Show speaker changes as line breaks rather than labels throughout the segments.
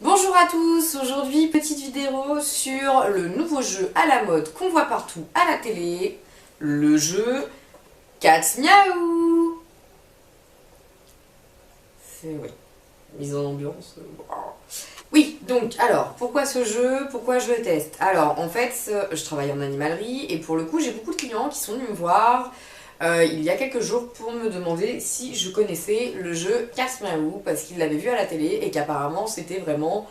Bonjour à tous, aujourd'hui petite vidéo sur le nouveau jeu à la mode qu'on voit partout à la télé, le jeu Cats Miaou. C'est oui, mise en ambiance. Wow. Oui, donc alors, pourquoi ce jeu, pourquoi je le teste? Alors en fait, je travaille en animalerie et pour le coup j'ai beaucoup de clients qui sont venus me voir il y a quelques jours pour me demander si je connaissais le jeu Cats Miaou parce qu'ils l'avaient vu à la télé et qu'apparemment c'était vraiment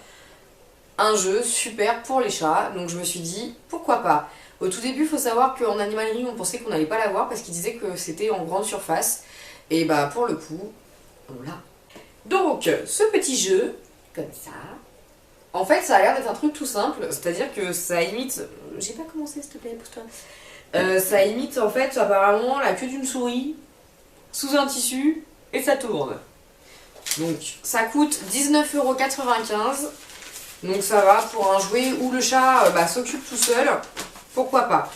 un jeu super pour les chats, donc je me suis dit pourquoi pas. Au tout début, il faut savoir qu'en animalerie, on pensait qu'on n'allait pas l'avoir parce qu'ils disaient que c'était en grande surface. Et bah pour le coup, on l'a. Donc, ce petit jeu, comme ça, en fait, ça a l'air d'être un truc tout simple, c'est-à-dire que ça imite. J'ai pas commencé, s'il te plaît, pousse-toi. Ça imite en fait apparemment la queue d'une souris sous un tissu et ça tourne. Donc, ça coûte 19,95 €. Donc ça va pour un jouet où le chat s'occupe tout seul, pourquoi pas.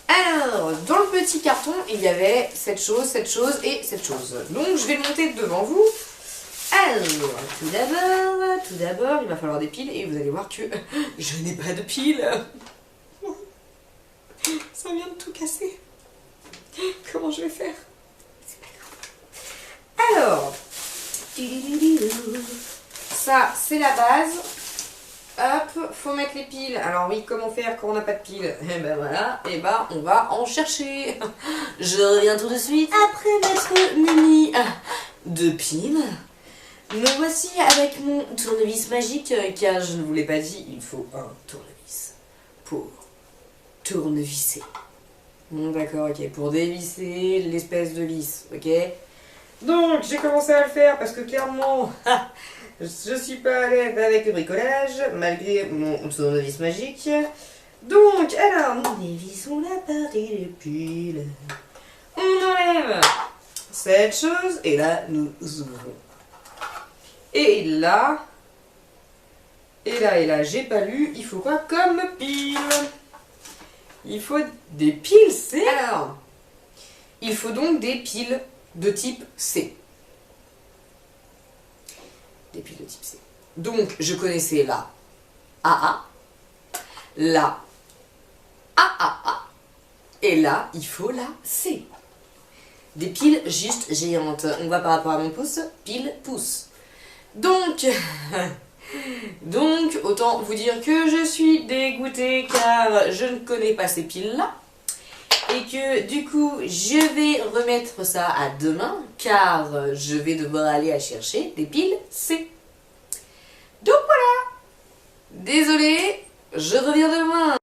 Alors, dans le petit carton, il y avait cette chose et cette chose. Donc je vais le monter devant vous. Alors, tout d'abord, il va falloir des piles et vous allez voir que je n'ai pas de piles. Ça vient de tout casser. Comment je vais faire? C'est pas grave. Alors, ça c'est la base. Hop, faut mettre les piles. Alors oui, comment faire quand on n'a pas de piles? Eh ben voilà, et ben on va en chercher. Je reviens tout de suite après m'être muni de piles. Me voici avec mon tournevis magique, car je ne vous l'ai pas dit, il faut un tournevis pour tournevisser. Bon d'accord, ok, pour dévisser l'espèce de vis, ok. Donc j'ai commencé à le faire parce que clairement, je suis pas à l'aise avec le bricolage, malgré mon tournevis magique. Donc, alors, nous dévissons la partie des piles. On enlève cette chose, et là, nous ouvrons. Et là, j'ai pas lu, il faut quoi comme pile? Il faut des piles C. Alors, il faut donc des piles de type C. Des piles de type C. Donc, je connaissais la AA, la AAA, et là, il faut la C. Des piles juste géantes. On va par rapport à mon pouce, pile pouce. Donc, autant vous dire que je suis dégoûtée car je ne connais pas ces piles-là. Et que du coup, je vais remettre ça à demain car je vais devoir aller à chercher des piles C. Donc voilà. Désolée, je reviens demain.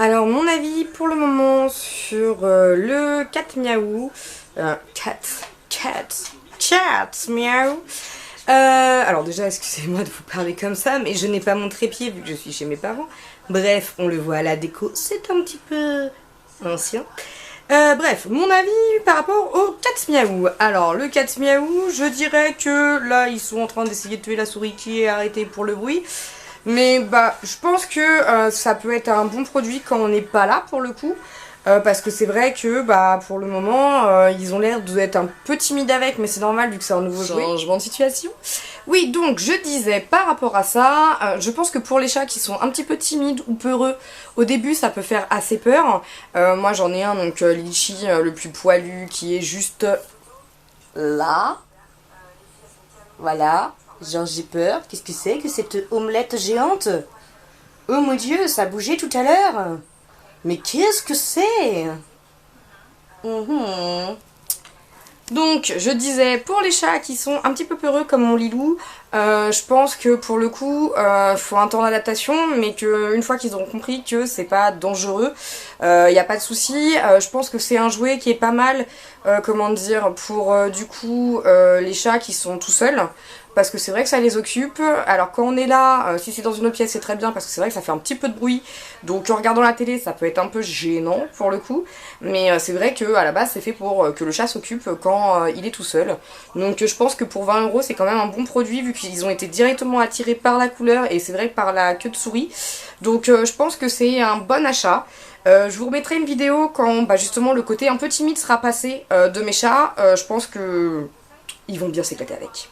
Alors mon avis pour le moment sur le cat miaou, cat miaou. Alors déjà excusez-moi de vous parler comme ça, mais je n'ai pas mon trépied vu que je suis chez mes parents. Bref, on le voit à la déco, c'est un petit peu ancien. Bref, mon avis par rapport au cat miaou. Alors le cat miaou, je dirais que là ils sont en train d'essayer de tuer la souris qui est arrêtée pour le bruit. Mais bah je pense que ça peut être un bon produit quand on n'est pas là pour le coup. Parce que c'est vrai que bah pour le moment ils ont l'air d'être un peu timides avec, mais c'est normal vu que c'est un nouveau changement de situation. Oui, donc je disais par rapport à ça, je pense que pour les chats qui sont un petit peu timides ou peureux, au début ça peut faire assez peur. Moi j'en ai un, donc Litchi, le plus poilu, qui est juste là. Voilà, genre j'ai peur. Qu'est-ce que c'est que cette omelette géante? Oh mon dieu, ça a bougé tout à l'heure. Mais qu'est-ce que c'est? Donc, je disais, pour les chats qui sont un petit peu peureux comme mon Lilou, je pense que pour le coup, faut un temps d'adaptation, mais qu'une fois qu'ils auront compris que c'est pas dangereux, il n'y a pas de souci. Je pense que c'est un jouet qui est pas mal, comment dire, pour du coup les chats qui sont tout seuls. Parce que c'est vrai que ça les occupe. Alors quand on est là, si c'est dans une autre pièce, c'est très bien parce que c'est vrai que ça fait un petit peu de bruit. Donc en regardant la télé, ça peut être un peu gênant pour le coup. Mais c'est vrai que à la base, c'est fait pour que le chat s'occupe quand il est tout seul. Donc je pense que pour 20 €, c'est quand même un bon produit vu qu'ils ont été directement attirés par la couleur et c'est vrai que par la queue de souris. Donc je pense que c'est un bon achat. Je vous remettrai une vidéo quand bah, justement le côté un peu timide sera passé de mes chats. Je pense que ils vont bien s'éclater avec.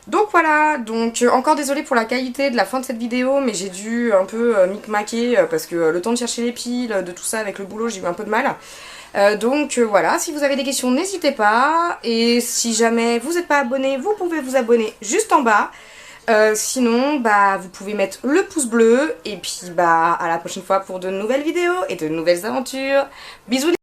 Donc voilà, donc encore désolée pour la qualité de la fin de cette vidéo, mais j'ai dû un peu micmaquer parce que le temps de chercher les piles, de tout ça avec le boulot, j'ai eu un peu de mal. Donc voilà, si vous avez des questions, n'hésitez pas. Et si jamais vous n'êtes pas abonné, vous pouvez vous abonner juste en bas. Sinon, bah vous pouvez mettre le pouce bleu. Et puis bah à la prochaine fois pour de nouvelles vidéos et de nouvelles aventures. Bisous.